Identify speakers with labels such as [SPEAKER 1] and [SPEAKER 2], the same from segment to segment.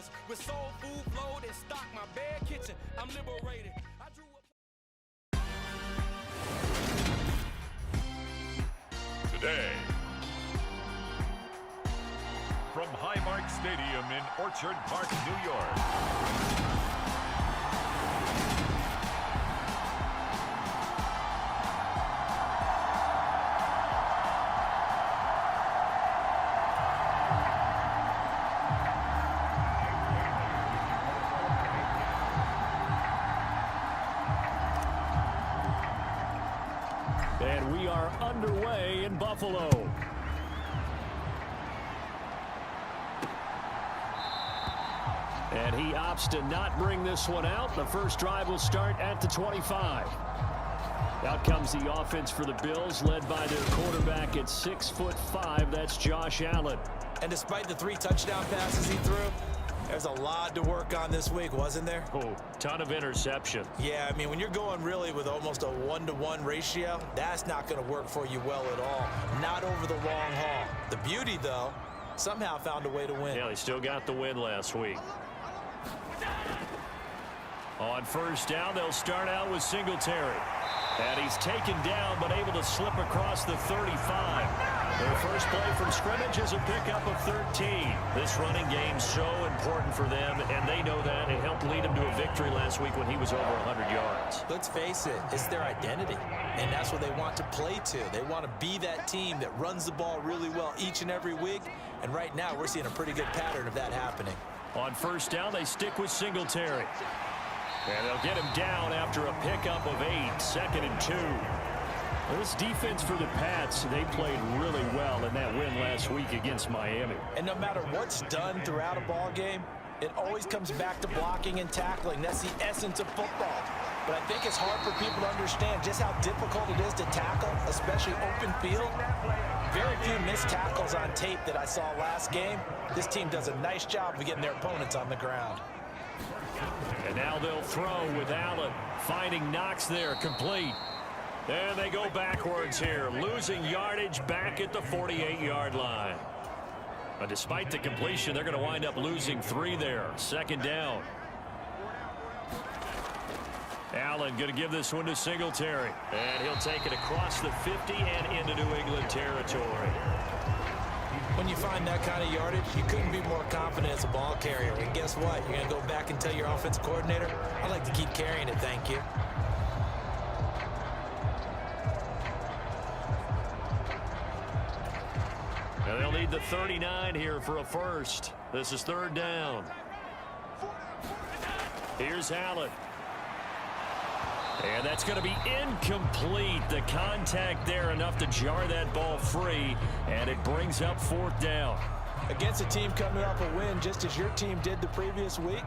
[SPEAKER 1] greatness. With soul food flowed and stock my bare kitchen. I'm liberated. I drew a...
[SPEAKER 2] Today, from Highmark Stadium in Orchard Park, New York.
[SPEAKER 3] And we are underway in Buffalo. And he opts to not bring this one out. The first drive will start at the 25. Out comes the offense for the Bills, led by their quarterback at 6'5". That's Josh Allen.
[SPEAKER 4] And despite the 3 touchdown passes he threw, there's a lot to work on this week, wasn't there?
[SPEAKER 3] Oh, ton of interception.
[SPEAKER 4] Yeah, I mean, when you're going really with almost a 1-to-1 ratio, that's not going to work for you well at all. Not over the long haul. The beauty, though, somehow found a way to win.
[SPEAKER 3] Yeah, they still got the win last week. On first down, they'll start out with Singletary. And he's taken down, but able to slip across the 35. Their first play from scrimmage is a pickup of 13. This running game so important for them, and they know that. It helped lead them to a victory last week when he was over 100 yards.
[SPEAKER 4] Let's face it, it's their identity, and that's what they want to play to. They want to be that team that runs the ball really well each and every week, and right now we're seeing a pretty good pattern of that happening.
[SPEAKER 3] On first down, they stick with Singletary. And they'll get him down after a pickup of 8, 2nd and 2. This defense for the Pats, they played really well in that win last week against Miami.
[SPEAKER 4] And no matter what's done throughout a ball game, it always comes back to blocking and tackling. That's the essence of football. But I think it's hard for people to understand just how difficult it is to tackle, especially open field. Very few missed tackles on tape that I saw last game. This team does a nice job of getting their opponents on the ground.
[SPEAKER 3] And now they'll throw with Allen, finding Knox there, complete. And they go backwards here, losing yardage back at the 48-yard line. But despite the completion, they're going to wind up losing 3 there. 2nd down. Allen going to give this one to Singletary. And he'll take it across the 50 and into New England territory.
[SPEAKER 4] When you find that kind of yardage, you couldn't be more confident as a ball carrier. And guess what? You're going to go back and tell your offensive coordinator, I'd like to keep carrying it, thank you.
[SPEAKER 3] Now they'll need the 39 here for a first. This is 3rd down. Here's Allen. And that's going to be incomplete. The contact there enough to jar that ball free, and it brings up 4th down.
[SPEAKER 4] Against a team coming off a win just as your team did the previous week,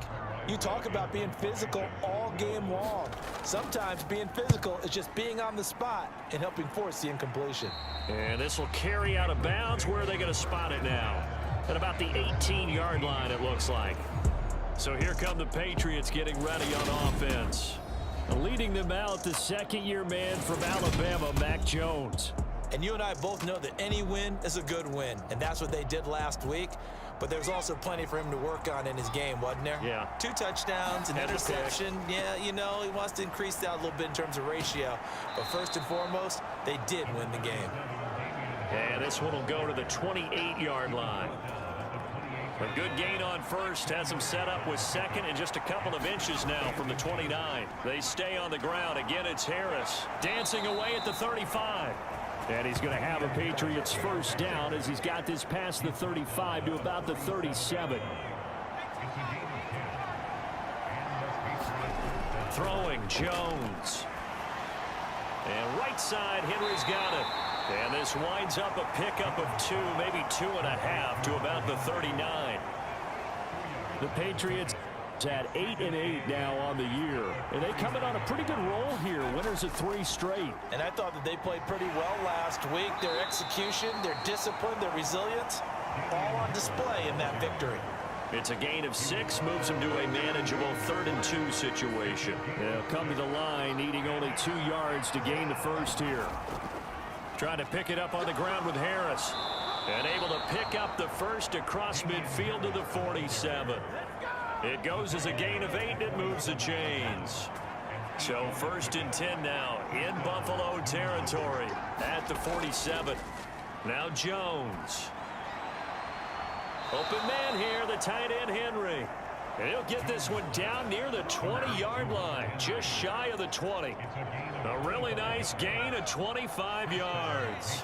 [SPEAKER 4] you talk about being physical all game long. Sometimes being physical is just being on the spot and helping force the incompletion.
[SPEAKER 3] And this will carry out of bounds. Where are they going to spot it now? At about the 18-yard line, it looks like. So here come the Patriots getting ready on offense. Leading them out, the 2nd-year man from Alabama, Mac Jones.
[SPEAKER 4] And you and I both know that any win is a good win, and that's what they did last week. But there's also plenty for him to work on in his game, wasn't there?
[SPEAKER 3] Yeah.
[SPEAKER 4] 2 touchdowns, an interception. Yeah, you know, he wants to increase that a little bit in terms of ratio. But first and foremost, they did win the game.
[SPEAKER 3] And this one will go to the 28-yard line. A good gain on first, has them set up with 2nd and just a couple of inches now from the 29. They stay on the ground. Again, it's Harris dancing away at the 35. And he's going to have a Patriots first down as he's got this past the 35 to about the 37. Throwing Jones. And right side, Henry's got it. And this winds up a pickup of 2, maybe 2.5 to about the 39. The Patriots at 8-8 now on the year. And they come in on a pretty good roll here. Winners of 3 straight.
[SPEAKER 4] And I thought that they played pretty well last week. Their execution, their discipline, their resilience, all on display in that victory.
[SPEAKER 3] It's a gain of 6, moves them to a manageable 3rd and 2 situation. They'll come to the line, needing only 2 yards to gain the first here. Trying to pick it up on the ground with Harris. And able to pick up the first across midfield to the 47. It goes as a gain of 8, and it moves the chains. So 1st and 10 now in Buffalo territory at the 47. Now Jones. Open man here, the tight end Henry. And he'll get this one down near the 20-yard line, just shy of the 20. A really nice gain of 25 yards.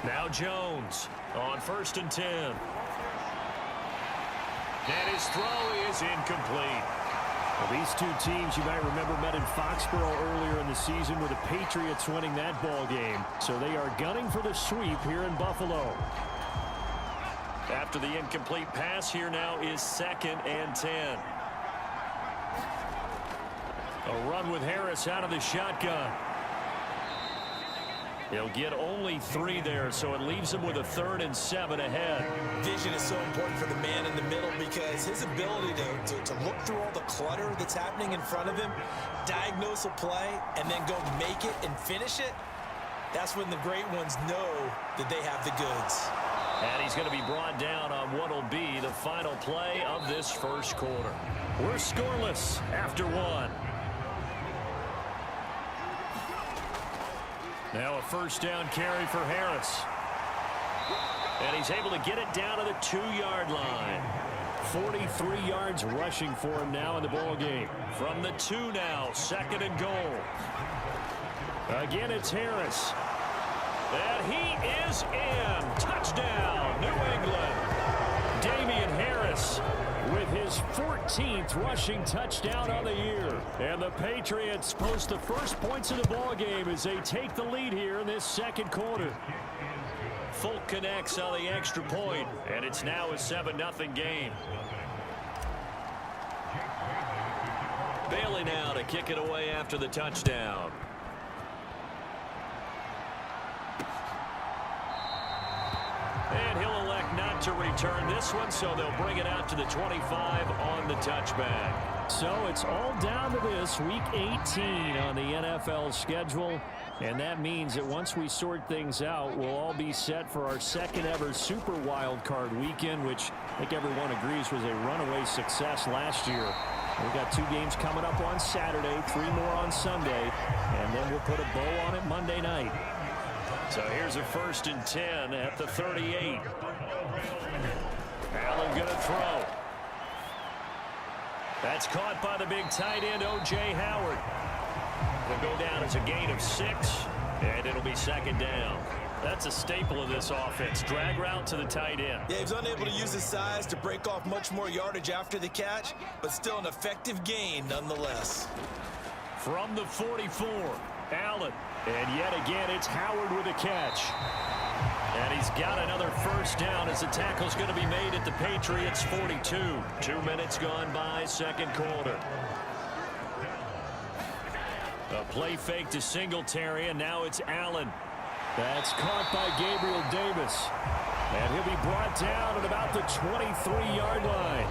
[SPEAKER 3] Now Jones on 1st and 10. And his throw is incomplete.
[SPEAKER 5] Well, these two teams, you might remember, met in Foxborough earlier in the season with the Patriots winning that ball game. So they are gunning for the sweep here in Buffalo.
[SPEAKER 3] After the incomplete pass, here now is 2nd and 10. A run with Harris out of the shotgun. He'll get only 3 there, so it leaves him with a 3rd and 7 ahead.
[SPEAKER 4] Vision is so important for the man in the middle because his ability to look through all the clutter that's happening in front of him, diagnose a play, and then go make it and finish it, that's when the great ones know that they have the goods.
[SPEAKER 3] And he's going to be brought down on what will be the final play of this first quarter. We're scoreless after 1. Now a 1st down carry for Harris. And he's able to get it down to the 2-yard line. 43 yards rushing for him now in the ball game. From the 2 now, 2nd and goal. Again, it's Harris. And he is in. Touchdown, New England. Damian Harris with his 14th rushing touchdown on the year. And the Patriots post the first points of the ball game as they take the lead here in this second quarter. Folk connects on the extra point, and it's now a 7-0 game. Bailey now to kick it away after the touchdown. And he'll elect not to return this one, so they'll bring it out to the 25 on the touchback.
[SPEAKER 5] So it's all down to this, Week 18 on the NFL schedule. And that means that once we sort things out, we'll all be set for our second ever Super Wild Card weekend, which I think everyone agrees was a runaway success last year. We've got 2 games coming up on Saturday, 3 more on Sunday, and then we'll put a bow on it Monday night.
[SPEAKER 3] So here's a 1st and 10 at the 38. Allen going to throw. That's caught by the big tight end, O.J. Howard. Will go down as a gain of 6, and it'll be 2nd down. That's a staple of this offense. Drag route to the tight end.
[SPEAKER 4] Yeah, he's unable to use his size to break off much more yardage after the catch, but still an effective gain nonetheless.
[SPEAKER 3] From the 44, Allen. And yet again, it's Howard with a catch. And he's got another 1st down as the tackle's going to be made at the Patriots' 42. 2 minutes gone by, second quarter. A play fake to Singletary, and now it's Allen.
[SPEAKER 5] That's caught by Gabriel Davis. And he'll be brought down at about the 23-yard line.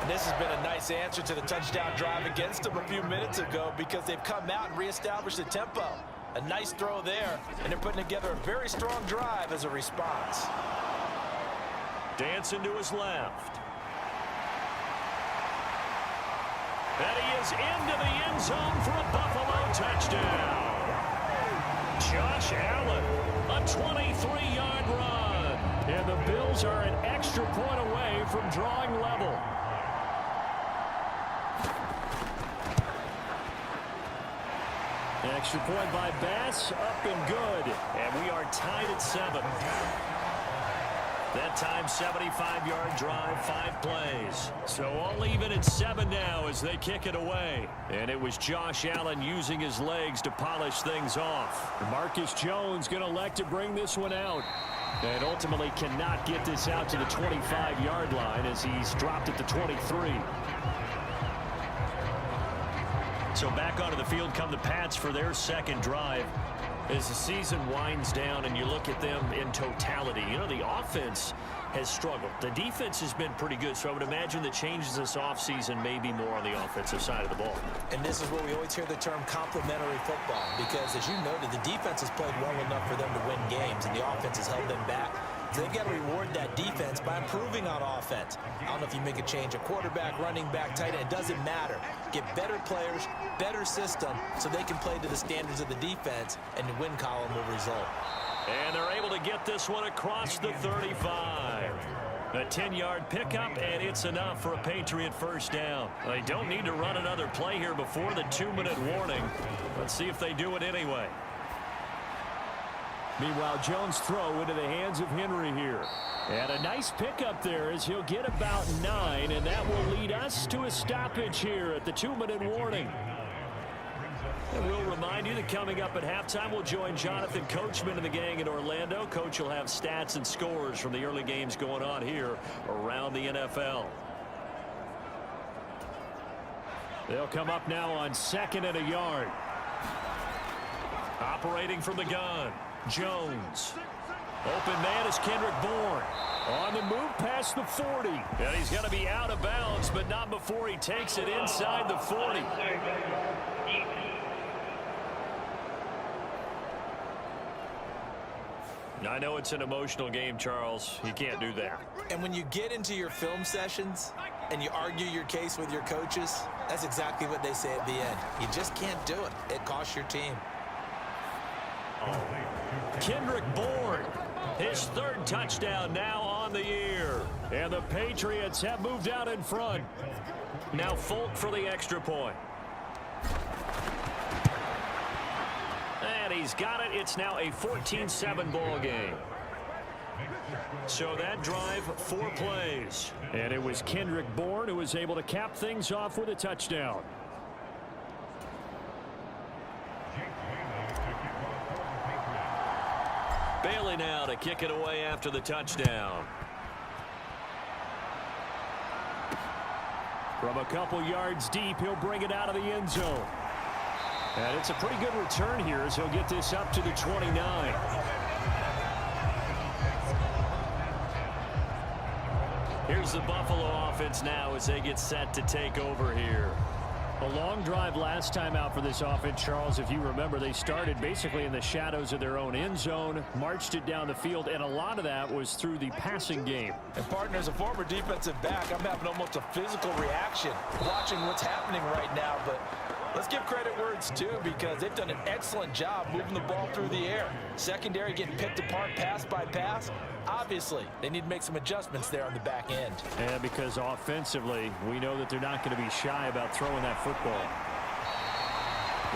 [SPEAKER 4] And this has been a nice answer to the touchdown drive against them a few minutes ago because they've come out and reestablished the tempo. A nice throw there, and they're putting together a very strong drive as a response.
[SPEAKER 3] Dancing to his left. And he is into the end zone for a Buffalo touchdown. Josh Allen, a 23-yard run.
[SPEAKER 5] And the Bills are an extra point away from drawing level. Extra point by Bass, up and good.
[SPEAKER 3] And we are tied at 7. That time, 75-yard drive, 5 plays. So all even at 7 now as they kick it away. And it was Josh Allen using his legs to polish things off.
[SPEAKER 5] Marcus Jones going to elect to bring this one out. And ultimately cannot get this out to the 25-yard line as he's dropped at the 23.
[SPEAKER 3] So back onto the field come the Pats for their second drive. As the season winds down and you look at them in totality, you know, the offense has struggled. The defense has been pretty good, so I would imagine the changes this offseason may be more on the offensive side of the ball.
[SPEAKER 4] And this is where we always hear the term complementary football because, as you noted, the defense has played well enough for them to win games, and the offense has held them back. So they've got to reward that defense by improving on offense. I don't know if you make a change, a quarterback, running back, tight end, it doesn't matter. Get better players, better system, so they can play to the standards of the defense, and the win column will result.
[SPEAKER 3] And they're able to get this one across the 35. A 10-yard pickup, and it's enough for a Patriot first down. They don't need to run another play here before the 2-minute warning. Let's see if they do it anyway.
[SPEAKER 5] Meanwhile, Jones' throw into the hands of Henry here. And a nice pickup there as he'll get about 9, and that will lead us to a stoppage here at the 2-minute warning. And we'll remind you that coming up at halftime, we'll join Jonathan Coachman and the gang in Orlando. Coach will have stats and scores from the early games going on here around the NFL. They'll come up now on 2nd and a yard. Operating from the gun, Jones. Open man is Kendrick Bourne. On the move past the 40. And he's going to be out of bounds, but not before he takes it inside the 40. I know it's an emotional game, Charles. You can't do that.
[SPEAKER 4] And when you get into your film sessions and you argue your case with your coaches, that's exactly what they say at the end. You just can't do it. It costs your team.
[SPEAKER 5] Kendrick Bourne, his 3rd touchdown now on the year. And the Patriots have moved out in front.
[SPEAKER 3] Now Folk for the extra point. And he's got it. It's now a 14-7 ball game. So that drive, 4 plays.
[SPEAKER 5] And it was Kendrick Bourne who was able to cap things off with a touchdown.
[SPEAKER 3] Bailey now to kick it away after the touchdown.
[SPEAKER 5] From a couple yards deep, he'll bring it out of the end zone. And it's a pretty good return here as he'll get this up to the 29.
[SPEAKER 3] Here's the Buffalo offense now as they get set to take over here.
[SPEAKER 5] A long drive last time out for this offense, Charles. If you remember, they started basically in the shadows of their own end zone, marched it down the field, and a lot of that was through the passing game.
[SPEAKER 4] And partner, as a former defensive back, I'm having almost a physical reaction watching what's happening right now. But let's give credit where it's due, because they've done an excellent job moving the ball through the air. Secondary getting picked apart pass by pass. Obviously, they need to make some adjustments there on the back end.
[SPEAKER 5] And because offensively, we know that they're not going to be shy about throwing that football.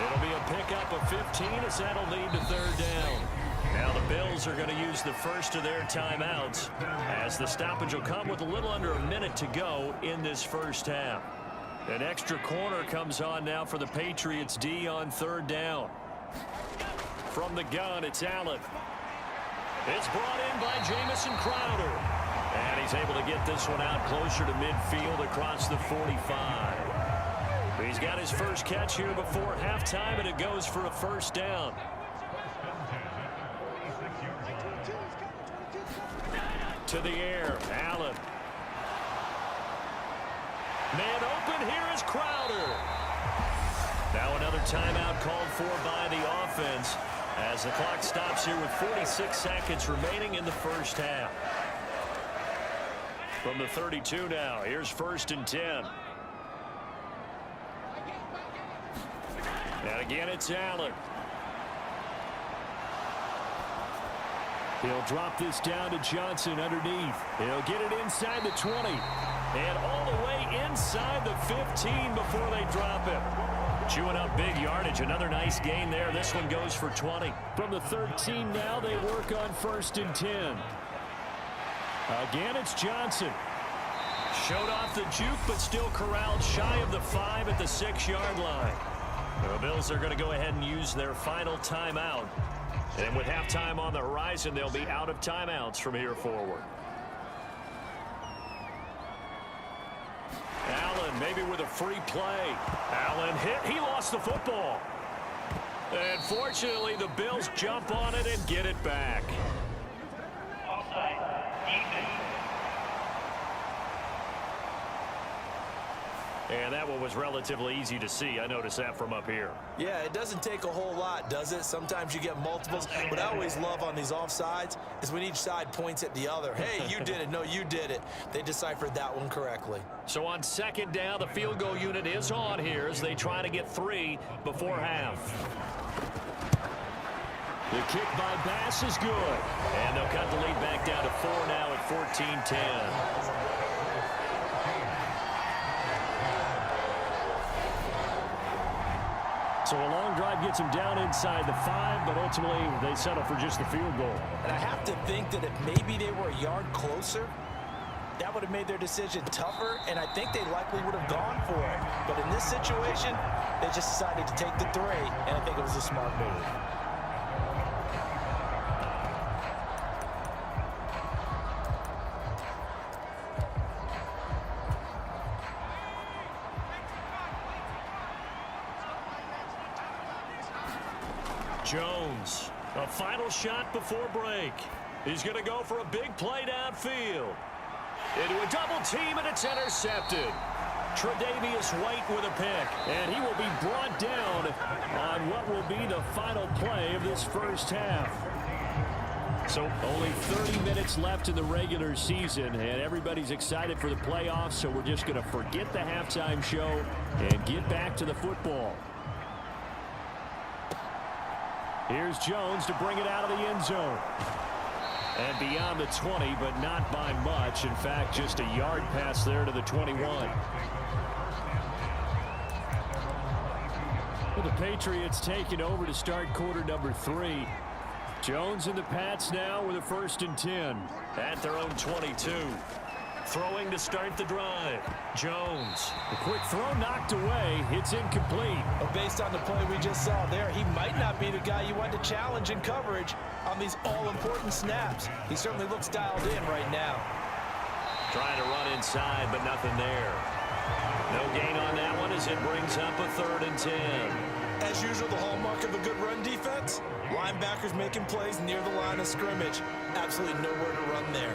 [SPEAKER 3] It'll be a pickup of 15 as that'll lead to 3rd down. Now the Bills are going to use the first of their timeouts as the stoppage will come with a little under a minute to go in this first half. An extra corner comes on now for the Patriots D on 3rd down. From the gun, it's Allen. It's brought in by Jamison Crowder. And he's able to get this one out closer to midfield across the 45. He's got his first catch here before halftime, and it goes for a first down. To the air, Allen. Man open, here is Crowder. Now another timeout called for by the offense as the clock stops here with 46 seconds remaining in the first half. From the 32 now, here's 1st and 10. And again, it's Allen.
[SPEAKER 5] He'll drop this down to Johnson underneath. He'll get it inside the 20. And all the way inside the 15 before they drop him. Chewing up big yardage. Another nice gain there. This one goes for 20. From the 13 now, they work on 1st and 10. Again, it's Johnson.
[SPEAKER 3] Showed off the juke, but still corralled shy of the 5 at the 6-yard line. The Bills are going to go ahead and use their final timeout. And with halftime on the horizon, they'll be out of timeouts from here forward. Allen maybe with a free play. Allen hit. He lost the football. And fortunately, the Bills jump on it and get it back. And that one was relatively easy to see. I noticed that from up here.
[SPEAKER 4] Yeah, it doesn't take a whole lot, does it? Sometimes you get multiples. What I always love on these offsides is when each side points at the other. Hey, you did it. No, you did it. They deciphered that one correctly.
[SPEAKER 3] So on second down, the field goal unit is on here as they try to get 3 before half.
[SPEAKER 5] The kick by Bass is good.
[SPEAKER 3] And they'll cut the lead back down to 4 now at 14-10.
[SPEAKER 5] So a long drive gets them down inside the 5, but ultimately they settle for just the field goal.
[SPEAKER 4] And I have to think that if maybe they were a yard closer, that would have made their decision tougher, and I think they likely would have gone for it. But in this situation, they just decided to take the 3, and I think it was a smart move.
[SPEAKER 3] Jones, a final shot before break. He's going to go for a big play downfield. Into a double team, and it's intercepted. Tre'Davious White with a pick, and he will be brought down on what will be the final play of this first half. So only 30 minutes left in the regular season, and everybody's excited for the playoffs, so we're just going to forget the halftime show and get back to the football. Here's Jones to bring it out of the end zone. And beyond the 20, but not by much. In fact, just a yard pass there to the 21. Well, the Patriots taking over to start quarter number 3. Jones and the Pats now with a 1st and 10. At their own 22. Throwing to start the drive. Jones.
[SPEAKER 5] A quick throw knocked away. It's incomplete.
[SPEAKER 4] But based on the play we just saw there, he might not be the guy you want to challenge in coverage on these all-important snaps. He certainly looks dialed in right now.
[SPEAKER 3] Trying to run inside, but nothing there. No gain on that one as it brings up a 3rd and 10.
[SPEAKER 4] As usual, the hallmark of a good run defense, linebackers making plays near the line of scrimmage. Absolutely nowhere to run there.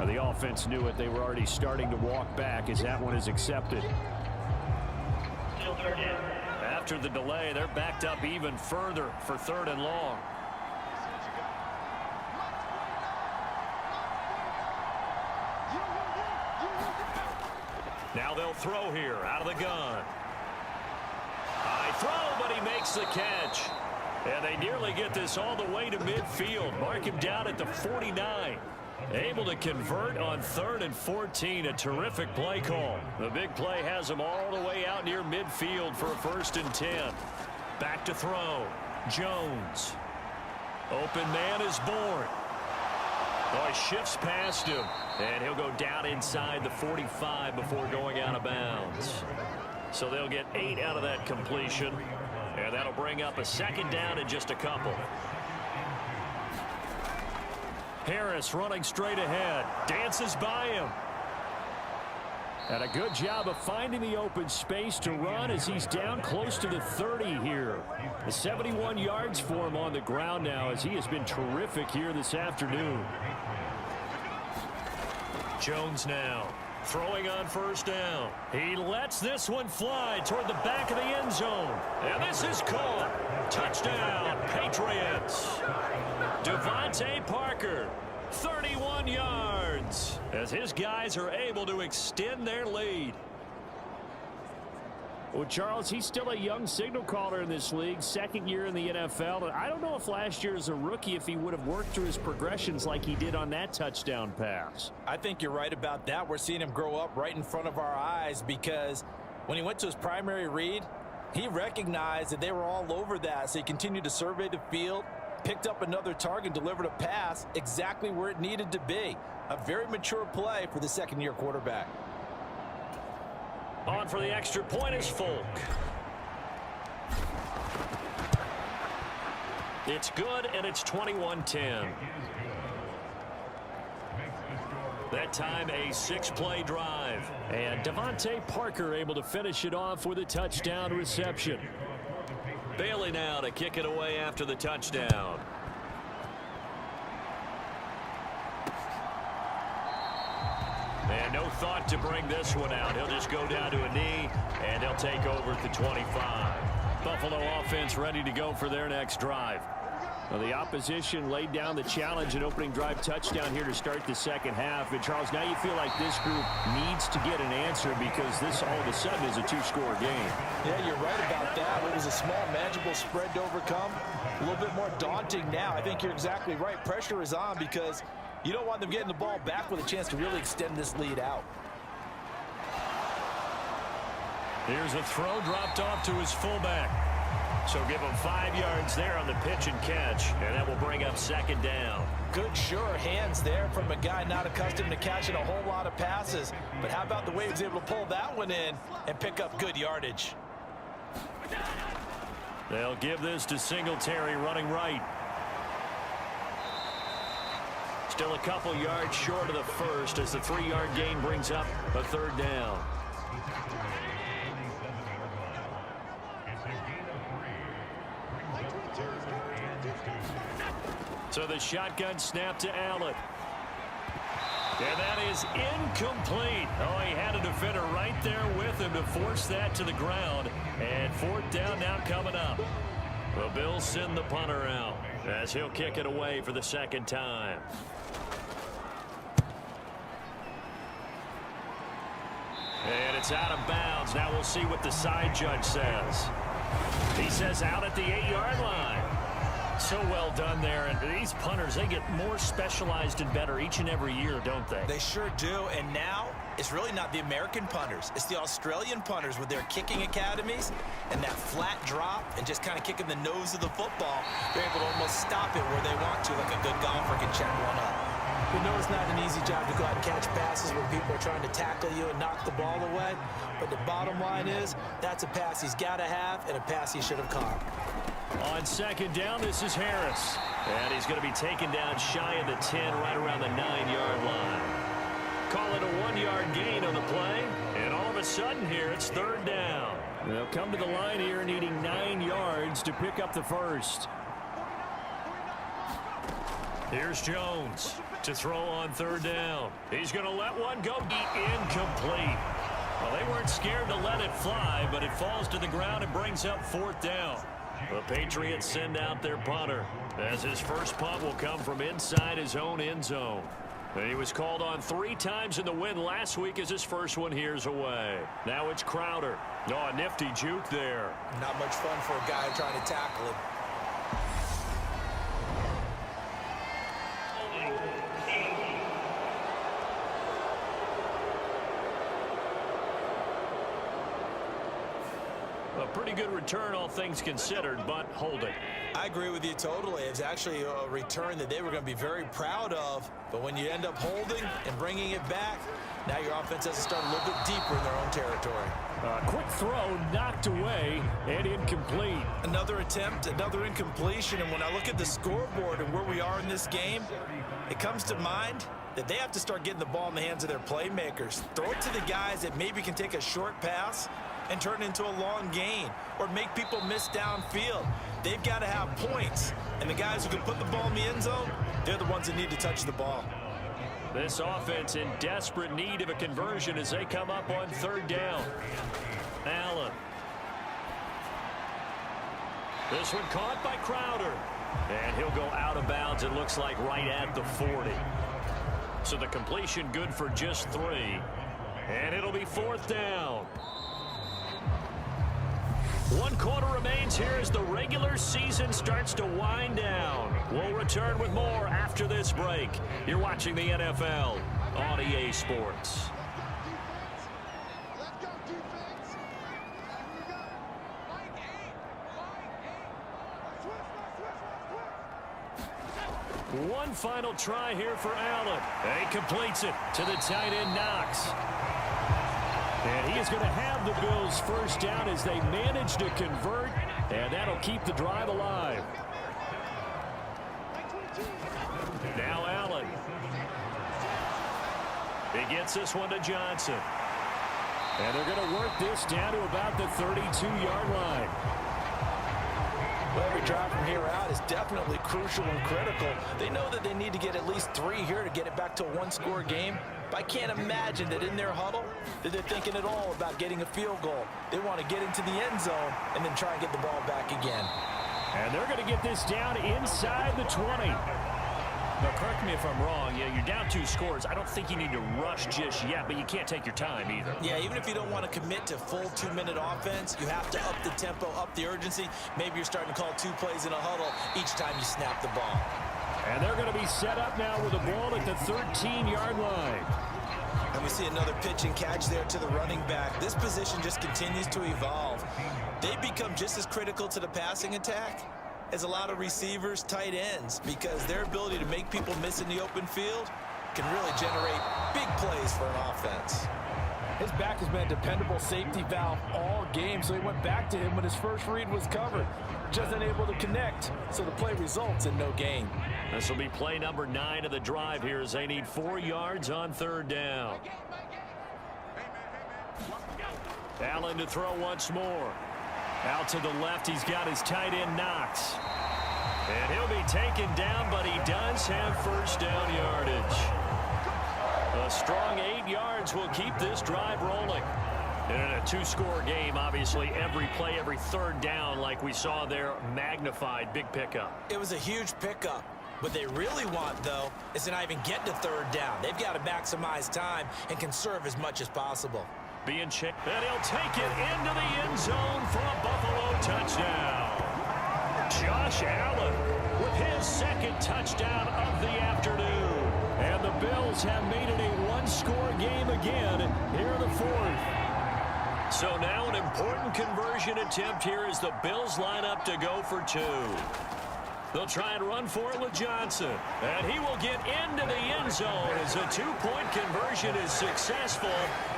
[SPEAKER 5] The offense knew it. They were already starting to walk back as that one is accepted.
[SPEAKER 3] After the delay, they're backed up even further for 3rd and long. Now they'll throw here out of the gun. High throw, but he makes the catch. And they nearly get this all the way to midfield. Mark him down at the 49. Able to convert on 3rd and 14. A terrific play call. The big play has him all the way out near midfield for a 1st and 10. Back to throw. Jones. Open man is born. Oh, he shifts past him. And he'll go down inside the 45 before going out of bounds. So they'll get 8 out of that completion. And that'll bring up a 2nd down in just a couple. Harris running straight ahead. Dances by him.
[SPEAKER 5] And a good job of finding the open space to run as he's down close to the 30 here. The 71 yards for him on the ground now as he has been terrific here this afternoon.
[SPEAKER 3] Jones now throwing on 1st down. He lets this one fly toward the back of the end zone. And this is caught. Touchdown, Patriots. Devontae Parker, 31 yards, as his guys are able to extend their lead.
[SPEAKER 5] Well, Charles, he's still a young signal caller in this league, 2nd year in the NFL. And I don't know if last year as a rookie, if he would have worked through his progressions like he did on that touchdown pass.
[SPEAKER 4] I think you're right about that. We're seeing him grow up right in front of our eyes because when he went to his primary read, he recognized that they were all over that, so he continued to survey the field, picked up another target, delivered a pass exactly where it needed to be. A very mature play for the second-year quarterback.
[SPEAKER 3] On for the extra point is Folk. It's good, and it's 21-10. That time, a 6-play drive.
[SPEAKER 5] And Devontae Parker able to finish it off with a touchdown reception.
[SPEAKER 3] Bailey now to kick it away after the touchdown. And no thought to bring this one out. He'll just go down to a knee, and they'll take over at the 25.
[SPEAKER 5] Buffalo offense ready to go for their next drive. Well, the opposition laid down the challenge and opening drive touchdown here to start the second half. And, Charles, now you feel like this group needs to get an answer because this all of a sudden is a two-score game.
[SPEAKER 4] Yeah, you're right about that. It was a small, manageable spread to overcome. A little bit more daunting now. I think you're exactly right. Pressure is on because you don't want them getting the ball back with a chance to really extend this lead out.
[SPEAKER 3] Here's a throw dropped off to his fullback. So give him 5 yards there on the pitch and catch, and that will bring up second down.
[SPEAKER 4] Good, sure hands there from a guy not accustomed to catching a whole lot of passes. But how about the way he was able to pull that one in and pick up good yardage?
[SPEAKER 3] They'll give this to Singletary running right. Still a couple yards short of the first as the 3-yard gain brings up a third down. So the shotgun snap to Allen. And that is incomplete. Oh, he had a defender right there with him to force that to the ground. And fourth down now coming up. The Bills send the punter out as he'll kick it away for the second time. And it's out of bounds. Now we'll see what the side judge says. He says out at the 8-yard line. So well done there. And these punters, they get more specialized and better each and every year, don't they?
[SPEAKER 4] They sure do. And now it's really not the American punters. It's the Australian punters with their kicking academies and that flat drop and just kind of kicking the nose of the football. They're able to almost stop it where they want to, like a good golfer can check one up. We know it's not an easy job to go out and catch passes when people are trying to tackle you and knock the ball away. But the bottom line is that's a pass he's got to have and a pass he should have caught.
[SPEAKER 5] On second down, this is Harris.
[SPEAKER 3] And he's going to be taken down shy of the 10, right around the 9-yard line. Call it a 1-yard gain on the play. And all of a sudden here, it's third down.
[SPEAKER 5] They'll come to the line here needing 9 yards to pick up the first.
[SPEAKER 3] Here's Jones to throw on third down. He's going to let one go incomplete. Well, they weren't scared to let it fly, but it falls to the ground and brings up fourth down. The Patriots send out their punter as his first punt will come from inside his own end zone. And he was called on 3 times in the win last week as his first one here's away. Now it's Crowder. Oh, a nifty juke there.
[SPEAKER 4] Not much fun for a guy trying to tackle him.
[SPEAKER 3] A pretty good return, all things considered, but holding.
[SPEAKER 4] I agree with you totally. It's actually a return that they were going to be very proud of. But when you end up holding and bringing it back, now your offense has to start a little bit deeper in their own territory.
[SPEAKER 5] Quick throw knocked away and incomplete.
[SPEAKER 4] Another attempt, another incompletion. And when I look at the scoreboard and where we are in this game, it comes to mind that they have to start getting the ball in the hands of their playmakers. Throw it to the guys that maybe can take a short pass and turn it into a long gain or make people miss downfield. They've got to have points. And the guys who can put the ball in the end zone, they're the ones that need to touch the ball.
[SPEAKER 3] This offense in desperate need of a conversion as they come up on third down. Allen. This one caught by Crowder. And he'll go out of bounds, it looks like right at the 40. So the completion good for just 3. And it'll be fourth down. 1 quarter remains here as the regular season starts to wind down. We'll return with more after this break. You're watching the NFL on EA Sports.
[SPEAKER 5] One final try here for Allen. He completes it to the tight end, Knox. And he is going to have the Bills first down as they manage to convert, and that'll keep the drive alive. Now Allen. He gets this one to Johnson. And they're going to work this down to about the 32-yard line.
[SPEAKER 4] Well, every drive from here out is definitely crucial and critical. They know that they need to get at least 3 here to get it back to a one-score game. But I can't imagine that in their huddle that they're thinking at all about getting a field goal. They want to get into the end zone and then try and get the ball back again.
[SPEAKER 5] And they're going to get this down inside the 20.
[SPEAKER 3] Now, correct me if I'm wrong. Yeah, you're down 2 scores. I don't think you need to rush just yet, but you can't take your time either.
[SPEAKER 4] Yeah, even if you don't want to commit to full 2-minute offense, you have to up the tempo, up the urgency. Maybe you're starting to call 2 plays in a huddle each time you snap the ball.
[SPEAKER 5] And they're going to be set up now with the ball at the 13-yard line.
[SPEAKER 4] And we see another pitch and catch there to the running back. This position just continues to evolve. They become just as critical to the passing attack as a lot of receivers, tight ends, because their ability to make people miss in the open field can really generate big plays for an offense.
[SPEAKER 6] His back has been a dependable safety valve all game, so he went back to him when his first read was covered. Just unable to connect, so the play results in no gain.
[SPEAKER 3] This will be play number 9 of the drive here as they need 4 yards on 3rd down. Allen to throw once more. Out to the left, he's got his tight end, Knox. And he'll be taken down, but he does have first down yardage. A strong 8 yards will keep this drive rolling. And in a 2-score game, obviously, every play, every 3rd down, like we saw there, magnified, big pickup.
[SPEAKER 4] It was a huge pickup. What they really want, though, is to not even get to 3rd down. They've got to maximize time and conserve as much as possible.
[SPEAKER 3] Being checked, and he'll take it into the end zone for a Buffalo touchdown. Josh Allen with his 2nd touchdown of the afternoon.
[SPEAKER 5] And the Bills have made it a 1-score game again here in the 4th.
[SPEAKER 3] So now an important conversion attempt here as the Bills line up to go for 2. They'll try and run for it with Johnson. And he will get into the end zone as a 2-point conversion is successful.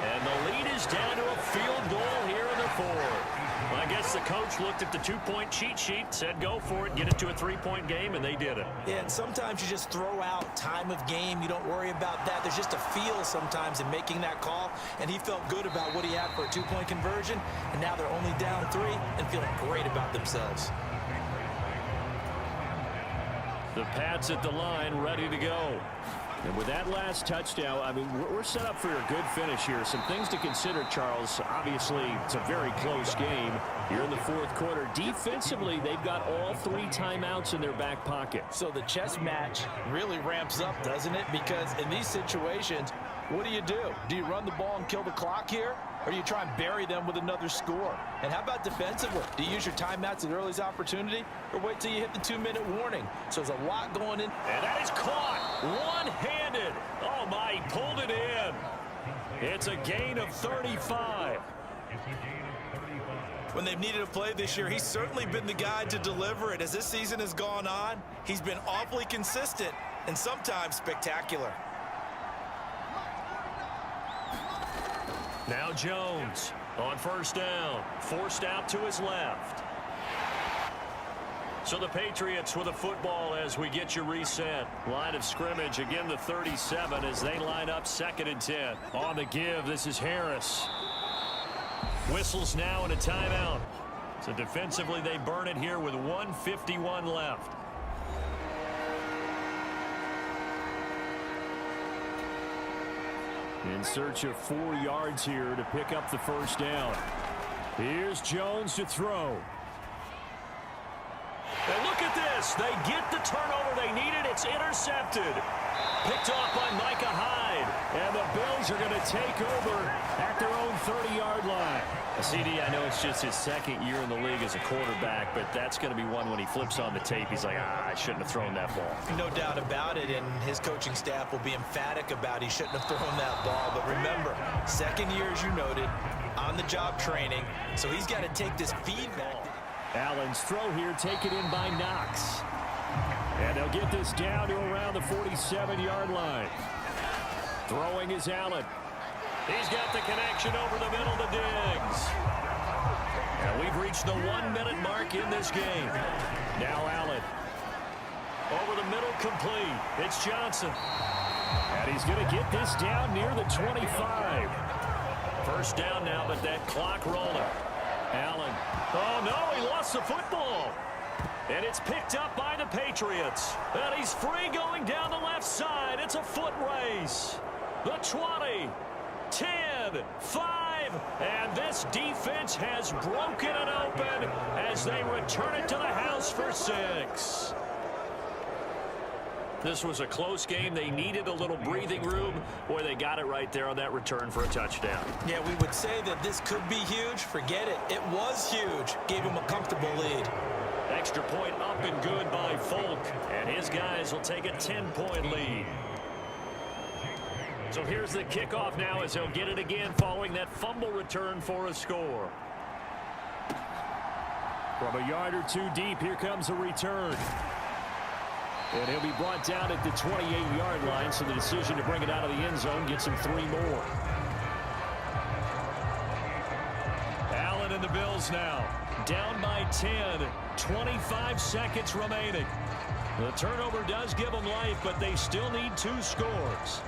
[SPEAKER 3] And the lead is down to a field goal here in the 4th. I guess the coach looked at the 2-point cheat sheet, said go for it, get it to a 3-point game, and they did it.
[SPEAKER 4] Yeah, and sometimes you just throw out time of game. You don't worry about that. There's just a feel sometimes in making that call. And he felt good about what he had for a 2-point conversion. And now they're only down 3 and feeling great about themselves.
[SPEAKER 5] The Pats at the line, ready to go. And with that last touchdown, I mean, we're set up for a good finish here. Some things to consider, Charles. Obviously, it's a very close game here in the 4th quarter. Defensively, they've got all 3 timeouts in their back pocket.
[SPEAKER 4] So the chess match really ramps up, doesn't it? Because in these situations, what do? Do you run the ball and kill the clock here? Or do you try and bury them with another score? And how about defensively? Do you use your timeouts at earliest opportunity? Or wait till you hit the 2-minute warning? So there's a lot going in.
[SPEAKER 3] And that is caught one-handed. Oh, my, he pulled it in. It's a gain of 35.
[SPEAKER 4] When they've needed a play this year, he's certainly been the guy to deliver it. As this season has gone on, he's been awfully consistent and sometimes spectacular.
[SPEAKER 3] Now Jones on 1st down, forced out to his left. So the Patriots with a football as we get you reset. Line of scrimmage, again the 37 as they line up 2nd and 10. On the give, this is Harris. Whistles now and a timeout. So defensively they burn it here with 1:51 left.
[SPEAKER 5] In search of 4 yards here to pick up the first down. Here's Jones to throw.
[SPEAKER 3] And look at this. They get the turnover they needed. It's intercepted. Picked off by Micah Hyde.
[SPEAKER 5] And the Bills are going to take over at their own 30-yard line.
[SPEAKER 3] CD, I know it's just his 2nd year in the league as a quarterback, but that's going to be one when he flips on the tape. He's like, I shouldn't have thrown that ball.
[SPEAKER 4] No doubt about it, and his coaching staff will be emphatic about he shouldn't have thrown that ball. But remember, 2nd year, as you noted, on-the-job training, so he's got to take this feedback.
[SPEAKER 5] Allen's throw here taken in by Knox. And they'll get this down to around the 47-yard line. Throwing is Allen.
[SPEAKER 3] He's got the connection over the middle to Diggs. And we've reached the 1-minute mark in this game.
[SPEAKER 5] Now Allen.
[SPEAKER 3] Over the middle, complete. It's Johnson.
[SPEAKER 5] And he's going to get this down near the 25.
[SPEAKER 3] First down now, but that clock rolling.
[SPEAKER 5] Allen.
[SPEAKER 3] Oh, no, he lost the football. And it's picked up by the Patriots. And he's free going down the left side. It's a foot race. The 20, 10, 5, and this defense has broken it open as they return it to the house for 6. This was a close game. They needed a little breathing room. Boy, they got it right there on that return for a touchdown.
[SPEAKER 4] Yeah, we would say that this could be huge. Forget it. It was huge. Gave him a comfortable lead.
[SPEAKER 3] Extra point up and good by Folk. And his guys will take a 10-point lead. So here's the kickoff now as he'll get it again following that fumble return for a score.
[SPEAKER 5] From a yard or two deep, here comes a return. And he'll be brought down at the 28-yard line, so the decision to bring it out of the end zone gets him 3 more. Allen and the Bills now. Down by 10. 25 seconds remaining. The turnover does give them life, but they still need 2 scores.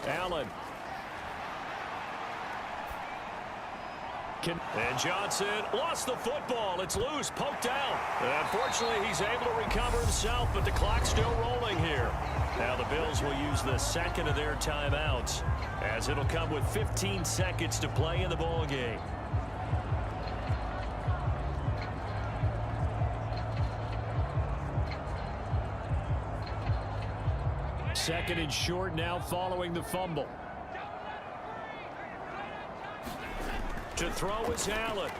[SPEAKER 5] Allen.
[SPEAKER 3] And Johnson lost the football. It's loose, poked out. Unfortunately, he's able to recover himself, but the clock's still rolling here. Now the Bills will use the second of their timeouts, as it'll come with 15 seconds to play in the ball game.
[SPEAKER 5] Second and short now following the fumble.
[SPEAKER 3] To throw is Allen.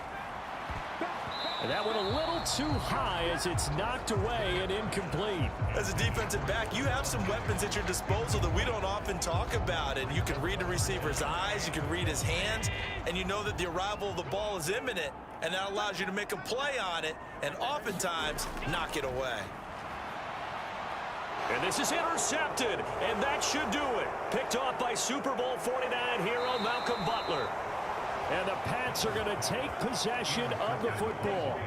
[SPEAKER 5] And that went a little too high as it's knocked away and incomplete.
[SPEAKER 4] As a defensive back, you have some weapons at your disposal that we don't often talk about. And you can read the receiver's eyes, you can read his hands, and you know that the arrival of the ball is imminent. And that allows you to make a play on it and oftentimes knock it away.
[SPEAKER 3] And this is intercepted, and that should do it. Picked off by Super Bowl 49 hero Malcolm Butler.
[SPEAKER 5] And the Pats are going to take possession of the football.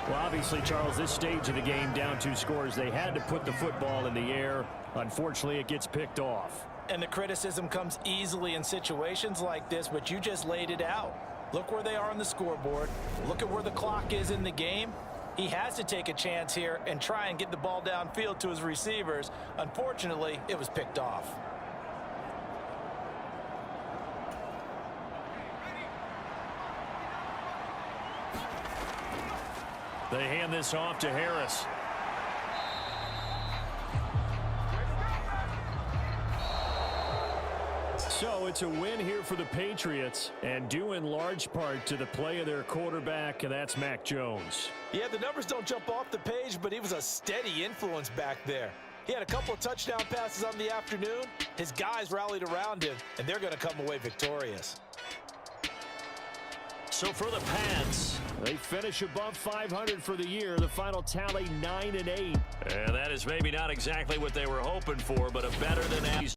[SPEAKER 5] Well, obviously, Charles, this stage of the game, down 2 scores, they had to put the football in the air. Unfortunately, it gets picked off.
[SPEAKER 4] And the criticism comes easily in situations like this, but you just laid it out. Look where they are on the scoreboard. Look at where the clock is in the game. He has to take a chance here and try and get the ball downfield to his receivers. Unfortunately, it was picked off.
[SPEAKER 3] They hand this off to Harris.
[SPEAKER 5] So it's a win here for the Patriots, and due in large part to the play of their quarterback, and that's Mac Jones.
[SPEAKER 4] Yeah, the numbers don't jump off the page, but he was a steady influence back there. He had a couple of touchdown passes on the afternoon. His guys rallied around him, and they're going to come away victorious.
[SPEAKER 3] So for the Pats,
[SPEAKER 5] they finish above 500 for the year. The final tally 9-8.
[SPEAKER 3] And that is maybe not exactly what they were hoping for, but a better than average.